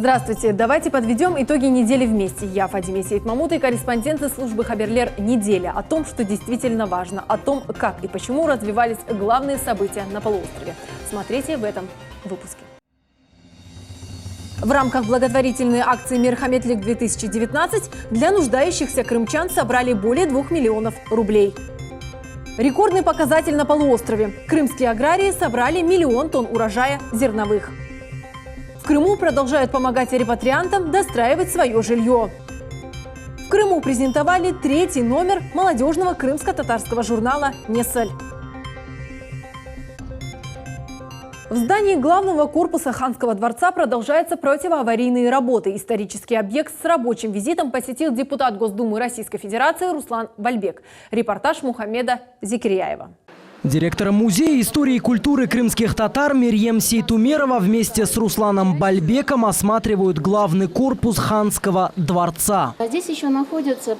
Здравствуйте! Давайте подведем итоги недели вместе. Я Фадиме Сейтмамут и корреспонденты службы Хаберлер «Неделя» о том, что действительно важно, о том, как и почему развивались главные события на полуострове. Смотрите в этом выпуске. В рамках благотворительной акции «Мерхаметлик-2019» для нуждающихся крымчан собрали более 2 миллионов рублей. Рекордный показатель на полуострове. Крымские аграрии собрали 1 миллион тонн урожая зерновых. В Крыму продолжают помогать репатриантам достраивать свое жилье. В Крыму презентовали 3-й номер молодежного крымско-татарского журнала «Нессель». В здании главного корпуса Ханского дворца продолжаются противоаварийные работы. Исторический объект с рабочим визитом посетил депутат Госдумы Российской Федерации Руслан Бальбек. Репортаж Мухаммеда Зикрияева. Директор Музея истории и культуры крымских татар Мерьем Сейтумерова вместе с Русланом Бальбеком осматривают главный корпус Ханского дворца. А здесь еще находятся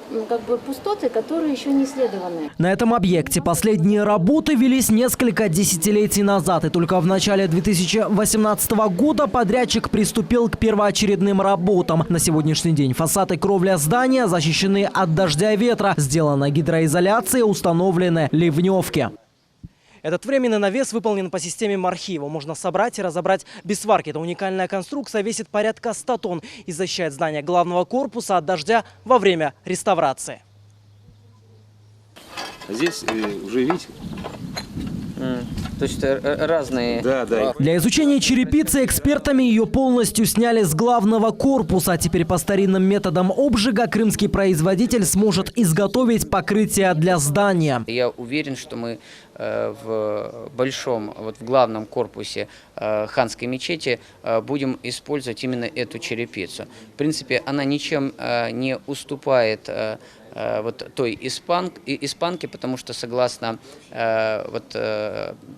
пустоты, которые еще не исследованы. На этом объекте последние работы велись несколько десятилетий назад. И только в начале 2018 года подрядчик приступил к первоочередным работам. На сегодняшний день фасад и кровля здания защищены от дождя и ветра. Сделана гидроизоляция, установлены ливневки. Этот временный навес выполнен по системе Мархи. Его можно собрать и разобрать без сварки. Эта уникальная конструкция весит порядка 100 тонн и защищает здание главного корпуса от дождя во время реставрации. Здесь уже видите? То есть разные. Да. Для изучения черепицы экспертами ее полностью сняли с главного корпуса. Теперь по старинным методам обжига крымский производитель сможет изготовить покрытие для здания. Я уверен, что мы в главном корпусе Ханской мечети будем использовать именно эту черепицу. В принципе, она ничем не уступает той испанке, потому что согласно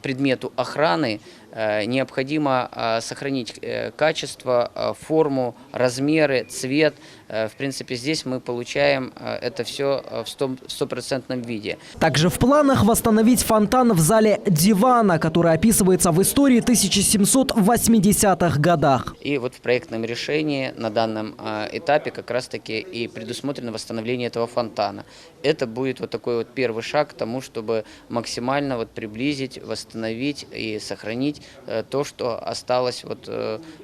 предмету охраны необходимо сохранить качество, форму, размеры, цвет. В принципе, здесь мы получаем это все в стопроцентном виде. Также в планах восстановить фонтан в зале дивана, который описывается в истории 1780-х годах. И в проектном решении на данном этапе как раз-таки и предусмотрено восстановление этого фонтана. Это будет такой первый шаг к тому, чтобы максимально приблизить, восстановить и сохранить то, что осталось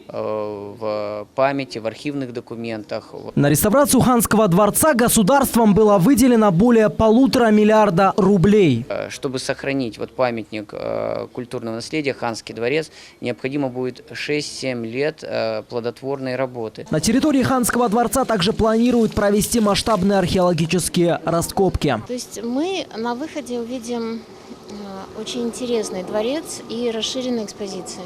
в памяти, в архивных документах. На реставрацию Ханского дворца государством было выделено более 1,5 миллиарда рублей. Чтобы сохранить памятник культурного наследия Ханский дворец, необходимо будет 6-7 лет плодотворной работы. На территории Ханского дворца также планируют провести масштабные археологические раскопки. То есть мы на выходе увидим очень интересный дворец и расширенные экспозиции.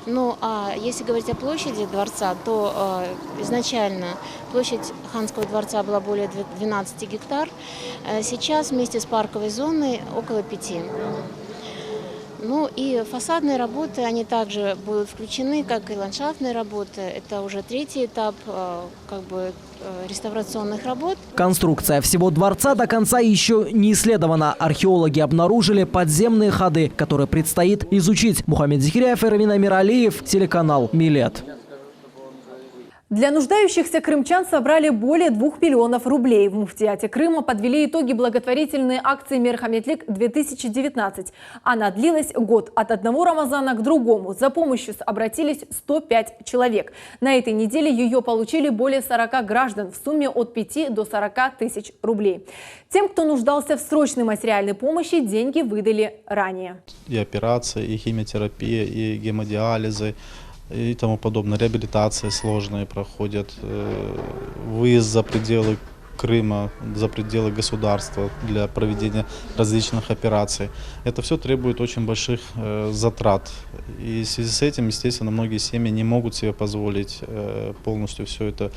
Ну, а если говорить о площади дворца, то изначально площадь Ханского дворца была более 12 гектар. Сейчас вместе с парковой зоной около 5. Ну и фасадные работы, они также будут включены, как и ландшафтные работы. Это уже 3-й этап реставрационных работ. Конструкция всего дворца до конца еще не исследована. Археологи обнаружили подземные ходы, которые предстоит изучить. Мухаммед Зикрияев, Эрвин Амиралиев, телеканал «Милет». Для нуждающихся крымчан собрали более 2 миллионов рублей. В муфтияте Крыма подвели итоги благотворительной акции «Мерхаметлик-2019». Она длилась год. От одного Рамазана к другому. За помощью обратились 105 человек. На этой неделе ее получили более 40 граждан в сумме от 5 до 40 тысяч рублей. Тем, кто нуждался в срочной материальной помощи, деньги выдали ранее. И операции, и химиотерапия, и гемодиализы, и тому подобное. Реабилитации сложные проходят, выезд за пределы Крыма, за пределы государства для проведения различных операций. Это все требует очень больших затрат. И в связи с этим, естественно, многие семьи не могут себе позволить полностью все это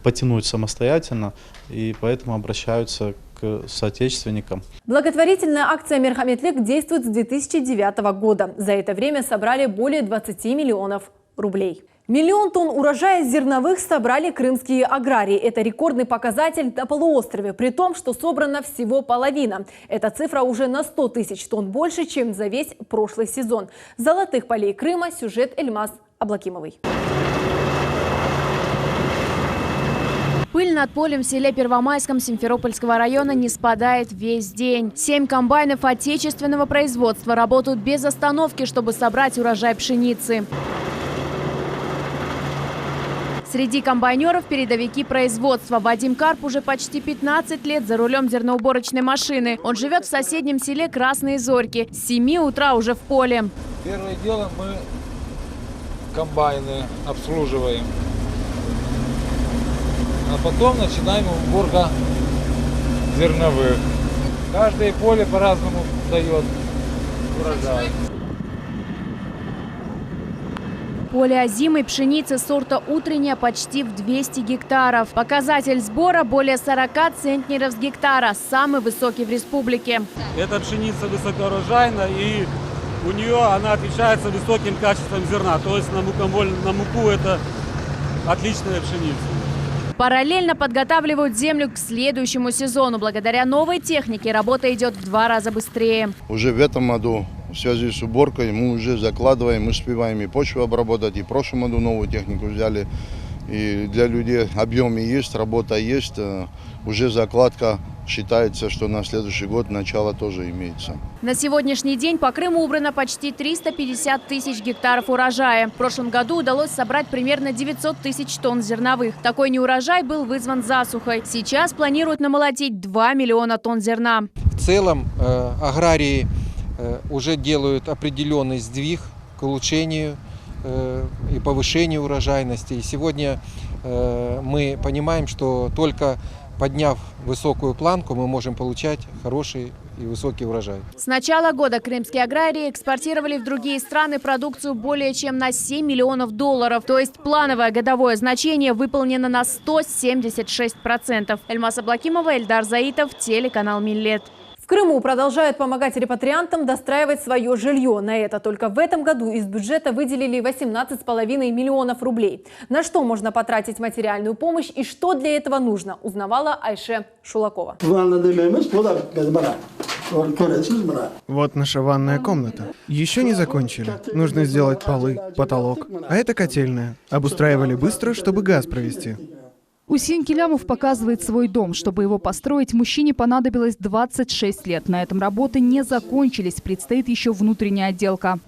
потянуть самостоятельно, и поэтому обращаются к соотечественникам. Благотворительная акция «Мерхаметлик» действует с 2009 года. За это время собрали более 20 миллионов рублей. 1 миллион тонн урожая зерновых собрали крымские аграрии. Это рекордный показатель на полуострове, при том, что собрана всего половина. Эта цифра уже на 100 тысяч тонн больше, чем за весь прошлый сезон. С золотых полей Крыма сюжет Эльмаз Аблакимовой. Пыль над полем в селе Первомайском Симферопольского района не спадает весь день. 7 комбайнов отечественного производства работают без остановки, чтобы собрать урожай пшеницы. Среди комбайнеров передовики производства. Вадим Карп уже почти 15 лет за рулем зерноуборочной машины. Он живет в соседнем селе Красные Зорьки. С 7 утра уже в поле. Первое дело, мы комбайны обслуживаем. А потом начинаем уборка зерновых. Каждое поле по-разному дает урожай. Поле озимой пшеницы сорта «Утренняя» почти в 200 гектаров. Показатель сбора более 40 центнеров с гектара. Самый высокий в республике. Эта пшеница высокоурожайна, и у нее она отличается высоким качеством зерна. То есть на муку это отличная пшеница. Параллельно подготавливают землю к следующему сезону. Благодаря новой технике работа идет в 2 раза быстрее. Уже в этом году в связи с уборкой мы уже закладываем, мы успеваем и почву обработать, и в прошлом году новую технику взяли. И для людей объемы есть, работа есть, уже закладка считается, что на следующий год начало тоже имеется. На сегодняшний день по Крыму убрано почти 350 тысяч гектаров урожая. В прошлом году удалось собрать примерно 900 тысяч тонн зерновых. Такой неурожай был вызван засухой. Сейчас планируют намолотить 2 миллиона тонн зерна. В целом аграрии уже делают определенный сдвиг к улучшению и повышению урожайности. И сегодня мы понимаем, что только подняв высокую планку, мы можем получать хороший и высокий урожай. С начала года крымские аграрии экспортировали в другие страны продукцию более чем на 7 миллионов долларов. То есть плановое годовое значение выполнено на 176%. Эльмас Аблакимова, Эльдар Заитов, телеканал Миллет. В Крыму продолжают помогать репатриантам достраивать свое жилье. На это только в этом году из бюджета выделили 18,5 миллионов рублей. На что можно потратить материальную помощь и что для этого нужно, узнавала Айше Шулакова. Вот наша ванная комната. Еще не закончили. Нужно сделать полы, потолок. А это котельная. Обустраивали быстро, чтобы газ провести. Усейн Келямов показывает свой дом. Чтобы его построить, мужчине понадобилось 26 лет. На этом работы не закончились. Предстоит еще внутренняя отделка.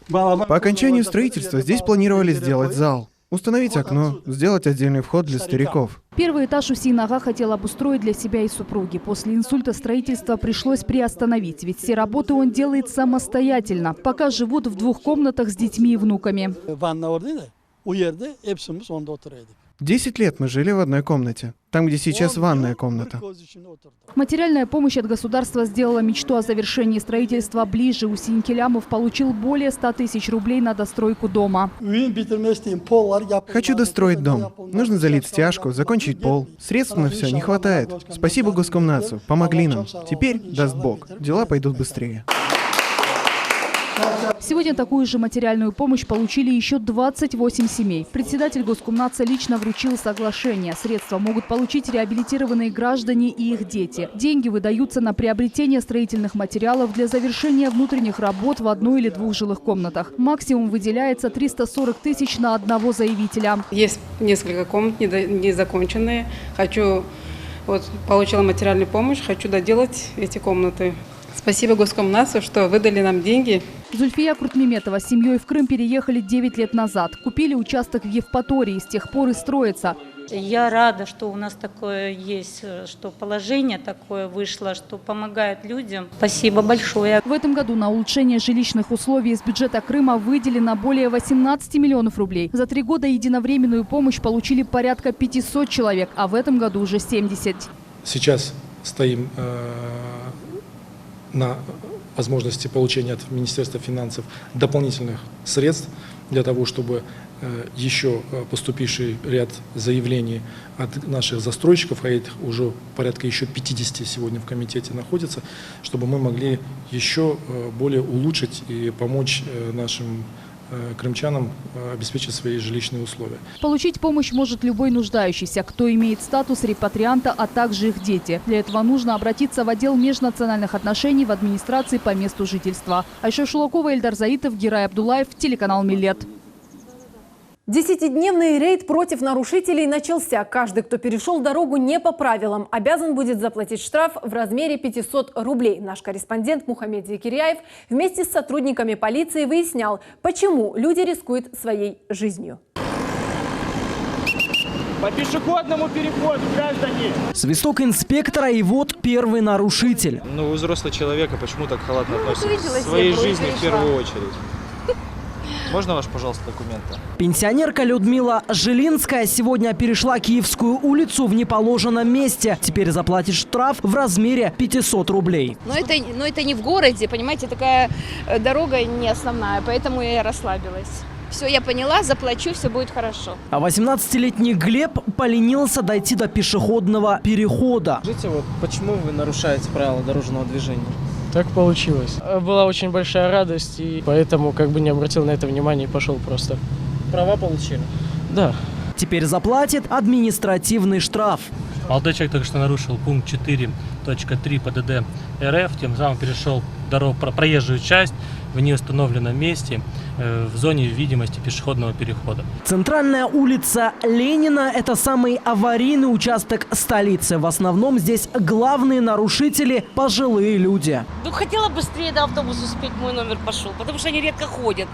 По окончанию строительства здесь планировали сделать зал, установить окно, сделать отдельный вход для стариков. Первый этаж Усейн Ага хотел обустроить для себя и супруги. После инсульта строительство пришлось приостановить, ведь все работы он делает самостоятельно. Пока живут в 2 комнатах с детьми и внуками. 10 лет мы жили в одной комнате, там, где сейчас ванная комната. Материальная помощь от государства сделала мечту о завершении строительства ближе. Усейн Келямов получил более 100 тысяч рублей на достройку дома. Хочу достроить дом. Нужно залить стяжку, закончить пол. Средств на все не хватает. Спасибо Госкомнатсу, помогли нам. Теперь, даст Бог, дела пойдут быстрее. Сегодня такую же материальную помощь получили еще 28 семей. Председатель Госкомнатса лично вручил соглашение. Средства могут получить реабилитированные граждане и их дети. Деньги выдаются на приобретение строительных материалов для завершения внутренних работ в 1 или 2 жилых комнатах. Максимум выделяется 340 тысяч на одного заявителя. Есть несколько комнат незаконченные. Получила материальную помощь, хочу доделать эти комнаты. Спасибо Госкомнатсу, что выдали нам деньги. Зульфия Крутмеметова с семьей в Крым переехали 9 лет назад. Купили участок в Евпатории, с тех пор и строится. Я рада, что у нас такое есть, что положение такое вышло, что помогает людям. Спасибо большое. В этом году на улучшение жилищных условий из бюджета Крыма выделено более 18 миллионов рублей. За 3 года единовременную помощь получили порядка 500 человек, а в этом году уже 70. Сейчас стоим на возможности получения от Министерства финансов дополнительных средств для того, чтобы еще поступивший ряд заявлений от наших застройщиков, а их уже порядка еще 50 сегодня в комитете находится, чтобы мы могли еще более улучшить и помочь нашим крымчанам обеспечить свои жилищные условия. Получить помощь может любой нуждающийся, кто имеет статус репатрианта, а также их дети. Для этого нужно обратиться в отдел межнациональных отношений в администрации по месту жительства. Айша Шулакова, Эльдар Заитов, Герай Абдулаев, телеканал Миллет. 10-дневный рейд против нарушителей начался. Каждый, кто перешел дорогу не по правилам, обязан будет заплатить штраф в размере 500 рублей. Наш корреспондент Мухаммед Зикиряев вместе с сотрудниками полиции выяснял, почему люди рискуют своей жизнью. По пешеходному переходу, граждане! Свисток инспектора, и вот первый нарушитель. Ну, вы взрослый человек, а почему так халатно относитесь к своей жизни в первую очередь? Можно ваш, пожалуйста, документы? Пенсионерка Людмила Жилинская сегодня перешла Киевскую улицу в неположенном месте. Теперь заплатит штраф в размере 500 рублей. Но это не в городе, понимаете, такая дорога не основная, поэтому я расслабилась. Все, я поняла, заплачу, все будет хорошо. А 18-летний Глеб поленился дойти до пешеходного перехода. Скажите, вот почему вы нарушаете правила дорожного движения? Так получилось. Была очень большая радость, и поэтому как бы не обратил на это внимания и пошел просто. Права получили? Да. Теперь заплатит административный штраф. Молодой человек только что нарушил пункт 4.3 ПДД РФ, тем самым перешел дорогу, проезжую часть в неустановленном месте в зоне видимости пешеходного перехода. Центральная улица Ленина – это самый аварийный участок столицы. В основном здесь главные нарушители – пожилые люди. Ну, хотела быстрее до автобуса успеть, мой номер пошел, потому что они редко ходят.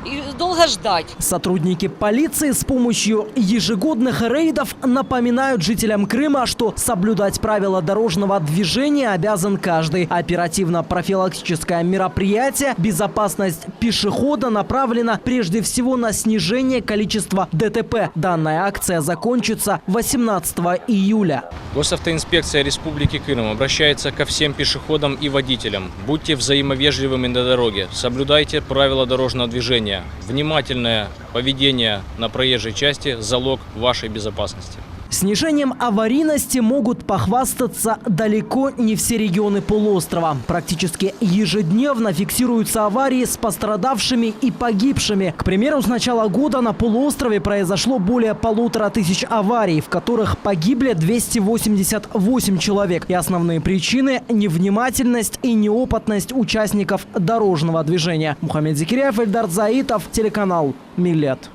И долго ждать. Сотрудники полиции с помощью ежегодных рейдов напоминают жителям Крыма, что соблюдать правила дорожного движения обязан каждый. Оперативно-профилактическое мероприятие «Безопасность пешехода» направлена прежде всего на снижение количества ДТП. Данная акция закончится 18 июля. Госавтоинспекция Республики Крым обращается ко всем пешеходам и водителям. Будьте взаимовежливыми на дороге, соблюдайте правила дорожного движения. Внимательное поведение на проезжей части – залог вашей безопасности. Снижением аварийности могут похвастаться далеко не все регионы полуострова. Практически ежедневно фиксируются аварии с пострадавшими и погибшими. К примеру, с начала года на полуострове произошло более 1500 аварий, в которых погибли 288 человек. И основные причины – невнимательность и неопытность участников дорожного движения. Мухаммед Зикиряев, Эльдар Заитов, телеканал «Милет».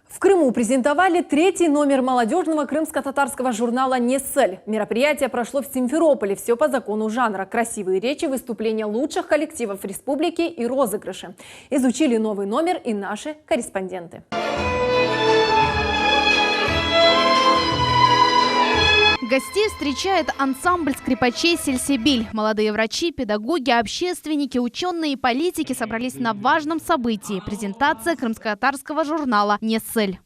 В Крыму презентовали третий номер молодежного крымско-татарского журнала «Нессель». Мероприятие прошло в Симферополе. Все по закону жанра. Красивые речи, выступления лучших коллективов республики и розыгрыши. Изучили новый номер и наши корреспонденты. Гостей встречает ансамбль скрипачей «Сельсибиль». Молодые врачи, педагоги, общественники, ученые и политики собрались на важном событии – презентация крымско-татарского журнала «Нессель».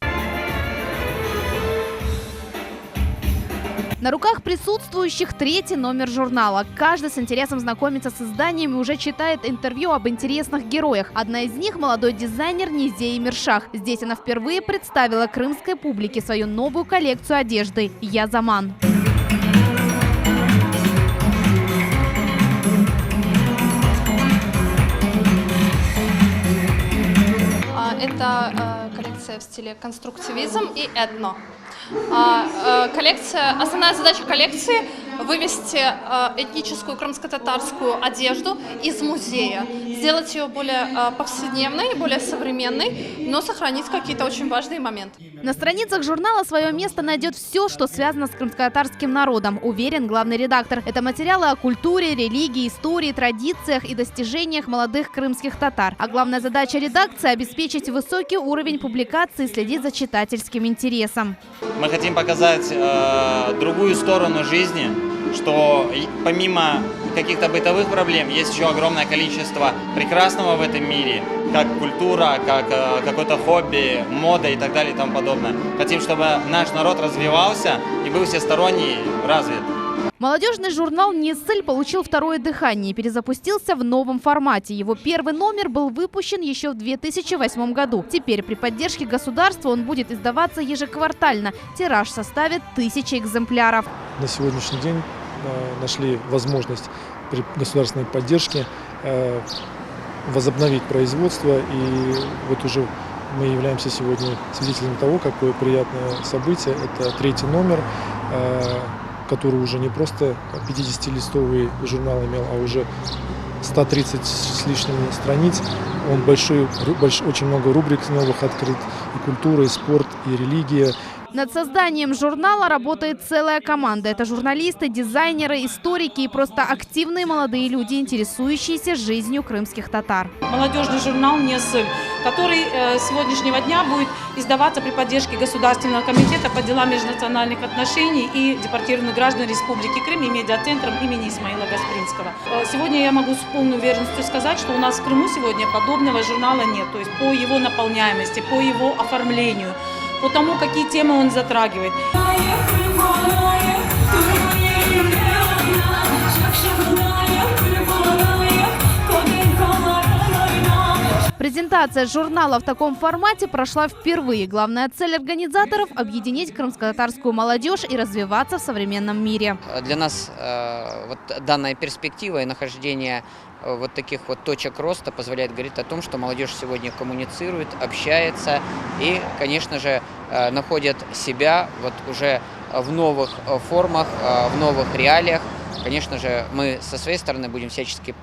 На руках присутствующих третий номер журнала. Каждый с интересом знакомится с изданиями и уже читает интервью об интересных героях. Одна из них – молодой дизайнер Низея Миршах. Здесь она впервые представила крымской публике свою новую коллекцию одежды «Я Заман». Это коллекция в стиле конструктивизм и этно. Основная задача коллекции – вывести этническую крымско-татарскую одежду из музея, сделать ее более повседневной, более современной, но сохранить какие-то очень важные моменты. На страницах журнала свое место найдет все, что связано с крымско-татарским народом, уверен главный редактор. Это материалы о культуре, религии, истории, традициях и достижениях молодых крымских татар. А главная задача редакции – обеспечить высокий уровень публикации и следить за читательским интересом. Мы хотим показать другую сторону жизни, что помимо каких-то бытовых проблем есть еще огромное количество прекрасного в этом мире, как культура, как какое-то хобби, мода и так далее и тому подобное. Хотим, чтобы наш народ развивался и был всесторонне развит. Молодежный журнал «Нессель» получил второе дыхание и перезапустился в новом формате. Его первый номер был выпущен еще в 2008 году. Теперь при поддержке государства он будет издаваться ежеквартально. Тираж составит 1000 экземпляров. На сегодняшний день нашли возможность при государственной поддержке возобновить производство. И вот уже мы являемся сегодня свидетелями того, какое приятное событие. Это третий номер, который уже не просто 50-листовый журнал имел, а уже 130 с лишним страниц. Он очень много рубрик новых открыт. И культура, и спорт, и религия. Над созданием журнала работает целая команда. Это журналисты, дизайнеры, историки и просто активные молодые люди, интересующиеся жизнью крымских татар. Молодежный журнал «Несль», который с сегодняшнего дня будет издаваться при поддержке Государственного комитета по делам межнациональных отношений и депортированных граждан Республики Крым и медиацентром имени Исмаила Гаспринского. Сегодня я могу с полной уверенностью сказать, что у нас в Крыму сегодня подобного журнала нет. То есть по его наполняемости, по его оформлению, по тому, какие темы он затрагивает. Презентация журнала в таком формате прошла впервые. Главная цель организаторов – объединить крымско-татарскую молодежь и развиваться в современном мире. Для нас данная перспектива и нахождение вот таких вот точек роста позволяет говорить о том, что молодежь сегодня коммуницирует, общается и, конечно же, находит себя вот уже в новых формах, в новых реалиях. Конечно же, мы со своей стороны будем всячески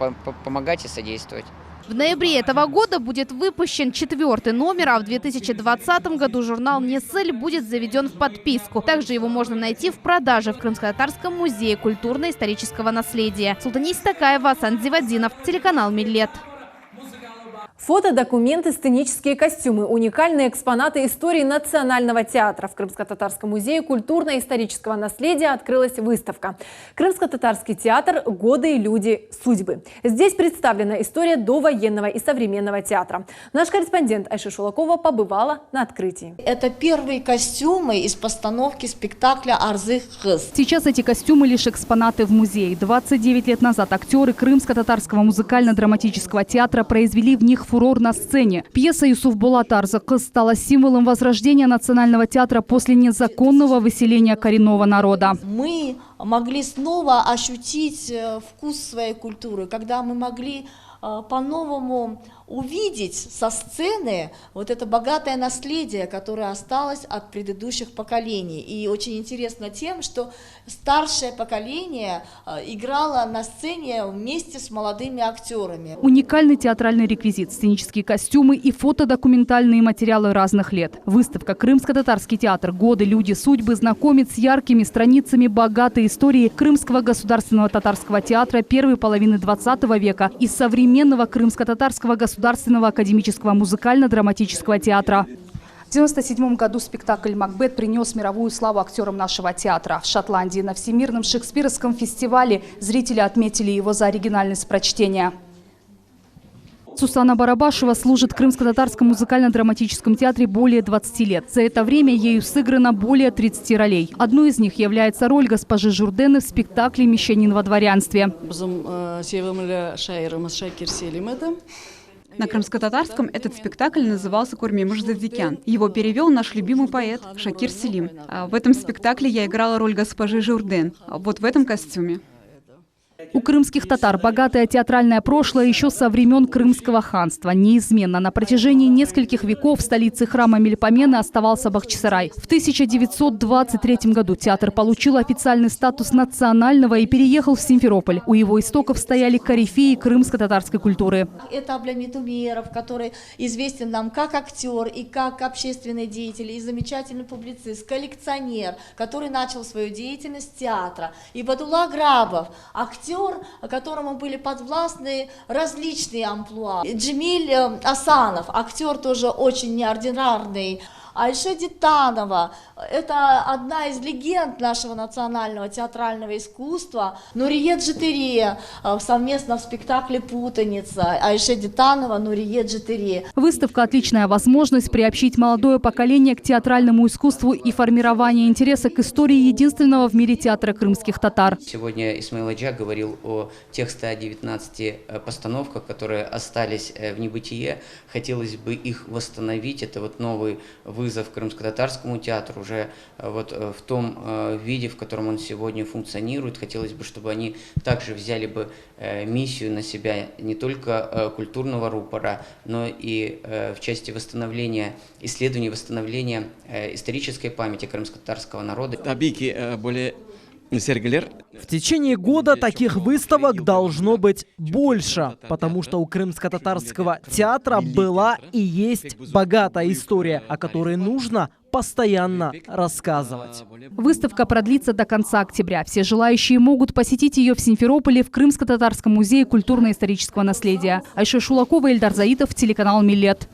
помогать и содействовать. В ноябре этого года будет выпущен 4-й номер, а в 2020 году журнал «Несль» будет заведен в подписку. Также его можно найти в продаже в Крымско-Татарском музее культурно-исторического наследия. Султанис Такаева, Асан Зиваддинов, телеканал «Миллет». Фото, документы, сценические костюмы – уникальные экспонаты истории Национального театра. В Крымско-Татарском музее культурно-исторического наследия открылась выставка «Крымско-Татарский театр. Годы, люди, судьбы». Здесь представлена история довоенного и современного театра. Наш корреспондент Айша Шулакова побывала на открытии. Это первые костюмы из постановки спектакля «Арзых Хыз». Сейчас эти костюмы лишь экспонаты в музее. 29 лет назад актеры Крымско-Татарского музыкально-драматического театра произвели в них фурор на сцене. Пьеса Юсуфболат «Арзых Хыз» стала символом возрождения Национального театра после незаконного выселения коренного народа. Мы могли снова ощутить вкус своей культуры, когда мы могли по-новому увидеть со сцены вот это богатое наследие, которое осталось от предыдущих поколений. И очень интересно тем, что старшее поколение играло на сцене вместе с молодыми актерами. Уникальный театральный реквизит, сценические костюмы и фотодокументальные материалы разных лет. Выставка «Крымско-Татарский театр. Годы, люди, судьбы» знакомит с яркими страницами богатой истории Крымского государственного татарского театра первой половины 20 века и современного Крымско-Татарского государственного академического музыкально-драматического театра. В 1997 году спектакль «Макбет» принес мировую славу актерам нашего театра. В Шотландии на Всемирном шекспировском фестивале зрители отметили его за оригинальность прочтения. Сусана Барабашева служит в Крымско-Татарском музыкально-драматическом театре более 20 лет. За это время ею сыграно более 30 ролей. Одной из них является роль госпожи Журдены в спектакле «Мещанин во дворянстве». На крымско-татарском этот спектакль назывался «Курми Муждадзикян». Его перевел наш любимый поэт Шакир Селим. В этом спектакле я играла роль госпожи Журден, вот в этом костюме. У крымских татар богатое театральное прошлое еще со времен Крымского ханства. Неизменно на протяжении нескольких веков в столице храма Мельпомены оставался Бахчисарай. В 1923 году театр получил официальный статус национального и переехал в Симферополь. У его истоков стояли корифеи крымско-татарской культуры. Это Абламит Умеров, который известен нам как актер и как общественный деятель, и замечательный публицист, коллекционер, который начал свою деятельность с театра. И Бадулла Грабов, актер, которому были подвластны различные амплуа. Джемиль Асанов, актер тоже очень неординарный. Айша Дитанова – это одна из легенд нашего национального театрального искусства. Нурие Джитере совместно в спектакле «Путаница». Айша Дитанова, Нурие Джитере. Выставка – отличная возможность приобщить молодое поколение к театральному искусству и формированию интереса к истории единственного в мире театра крымских татар. Сегодня Исмаил Аджа говорил о тех 119 постановках, которые остались в небытие. Хотелось бы их восстановить. Это вот новый вызов крымско-татарскому театру уже вот в том виде, в котором он сегодня функционирует. Хотелось бы, чтобы они также взяли бы миссию на себя не только культурного рупора, но и в части восстановления, исследования, восстановления исторической памяти крымско-татарского народа. Tabii ki böyle В течение года таких выставок должно быть больше, потому что у крымско-татарского театра была и есть богатая история, о которой нужно постоянно рассказывать. Выставка продлится до конца октября. Все желающие могут посетить ее в Симферополе в Крымско-татарском музее культурно-исторического наследия. Айша Шулакова, Эльдар Заитов, телеканал «Миллет».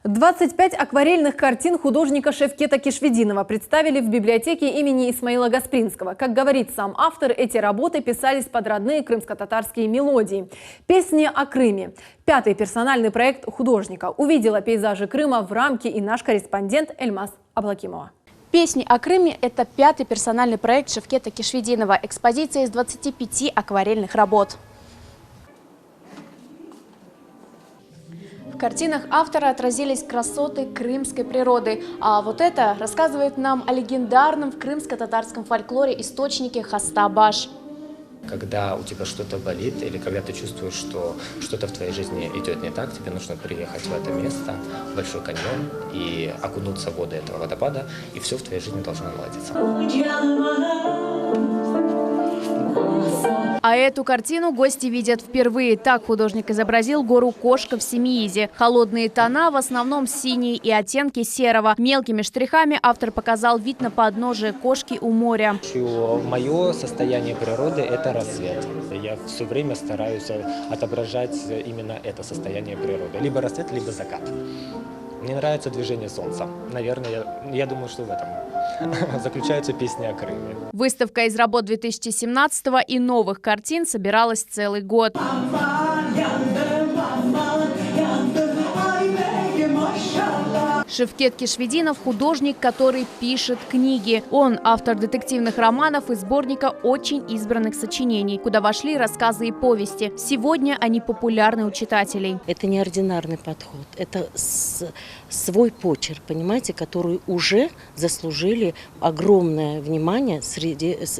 25 акварельных картин художника Шевкета Кишвединова представили в библиотеке имени Исмаила Гаспринского. Как говорит сам автор, эти работы писались под родные крымско-татарские мелодии. «Песни о Крыме». 5-й персональный проект художника. Увидела пейзажи Крыма в рамке и наш корреспондент Эльмаз Аблакимова. «Песни о Крыме» – это 5-й персональный проект Шевкета Кишвединова. Экспозиция из 25 акварельных работ. В картинах автора отразились красоты крымской природы. А вот это рассказывает нам о легендарном в крымско-татарском фольклоре источнике Хастабаш. Когда у тебя что-то болит или когда ты чувствуешь, что что-то в твоей жизни идет не так, тебе нужно приехать в это место, в Большой каньон, и окунуться в воды этого водопада, и все в твоей жизни должно наладиться. А эту картину гости видят впервые. Так художник изобразил гору Кошка в Семиизе. Холодные тона, в основном синие, и оттенки серого. Мелкими штрихами автор показал вид на подножие Кошки у моря. Мое состояние природы – это рассвет. Я все время стараюсь отображать именно это состояние природы. Либо рассвет, либо закат. Мне нравится движение солнца. Наверное, я думаю, что в этом заключаются песни о Крыме. Выставка из работ 2017-го и новых картин собиралась целый год. Шевкет Кишвединов – художник, который пишет книги. Он автор детективных романов и сборника очень избранных сочинений, куда вошли рассказы и повести. Сегодня они популярны у читателей. Это неординарный подход, это свой почерк, понимаете, который уже заслужили огромное внимание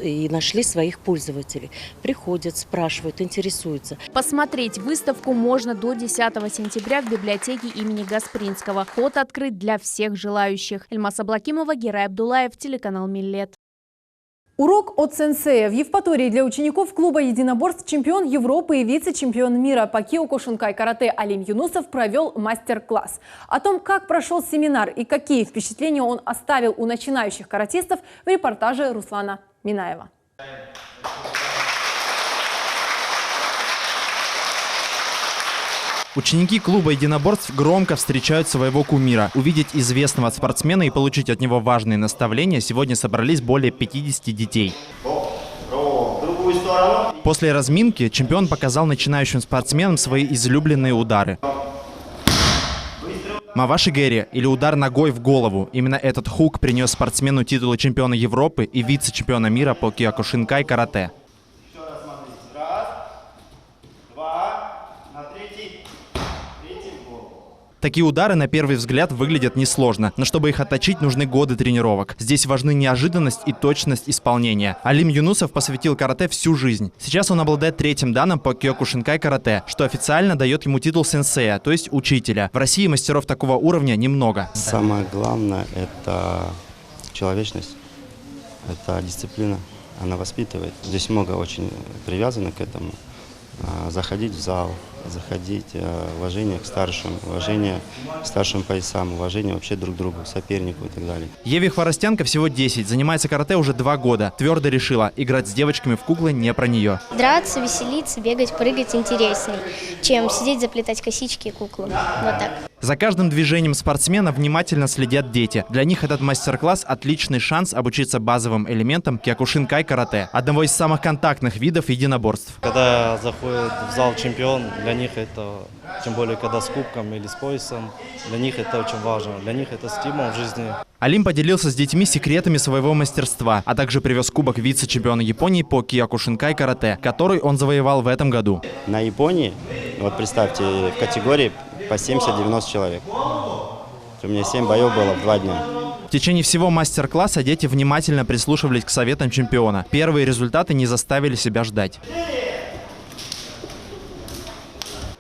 и нашли своих пользователей. Приходят, спрашивают, интересуются. Посмотреть выставку можно до 10 сентября в библиотеке имени Гаспринского. Вход открыт для всех желающих. Эльмаз Аблакимова, Герай Абдулаев, телеканал «Миллет». Урок от сенсея. В Евпатории для учеников клуба единоборств чемпион Европы и вице-чемпион мира по киокушинкай карате Алим Юнусов провел мастер-класс. О том, как прошел семинар и какие впечатления он оставил у начинающих каратистов, в репортаже Руслана Минаева. Ученики клуба единоборств громко встречают своего кумира. Увидеть известного спортсмена и получить от него важные наставления сегодня собрались более 50 детей. После разминки чемпион показал начинающим спортсменам свои излюбленные удары. Маваши Гэри, или удар ногой в голову. Именно этот хук принес спортсмену титулы чемпиона Европы и вице-чемпиона мира по киокушинкай карате. Такие удары на первый взгляд выглядят несложно, но чтобы их отточить, нужны годы тренировок. Здесь важны неожиданность и точность исполнения. Алим Юнусов посвятил карате всю жизнь. Сейчас он обладает 3-м даном по киокушинкай карате, что официально дает ему титул сенсея, то есть учителя. В России мастеров такого уровня немного. Самое главное – это человечность, это дисциплина. Она воспитывает. Здесь много очень привязано к этому. Заходить в зал, уважение к старшим поясам, уважение вообще друг к другу, сопернику и так далее. Еве Хворостянко всего 10, занимается карате уже 2 года. Твердо решила, играть с девочками в куклы не про нее. Драться, веселиться, бегать, прыгать интересней, чем сидеть, заплетать косички и куклы. Вот так. За каждым движением спортсмена внимательно следят дети. Для них этот мастер-класс – отличный шанс обучиться базовым элементам киокушинкай карате, одного из самых контактных видов единоборств. Когда заходит в зал чемпион, для них это, тем более когда с кубком или с поясом, для них это очень важно. Для них это стимул в жизни. Алим поделился с детьми секретами своего мастерства, а также привез кубок вице-чемпиона Японии по киокушинкай карате, который он завоевал в этом году. На Японии, вот представьте, в категории по 70-90 человек. У меня 7 боев было в 2 дня. В течение всего мастер-класса дети внимательно прислушивались к советам чемпиона. Первые результаты не заставили себя ждать.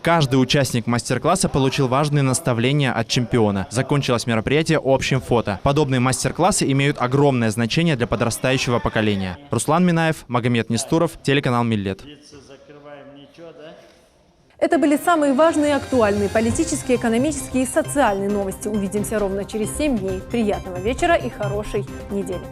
Каждый участник мастер-класса получил важные наставления от чемпиона. Закончилось мероприятие общим фото. Подобные мастер-классы имеют огромное значение для подрастающего поколения. Руслан Минаев, Магомед Нестуров, телеканал Миллет. Это были самые важные и актуальные политические, экономические и социальные новости. Увидимся ровно через 7 дней. Приятного вечера и хорошей недели.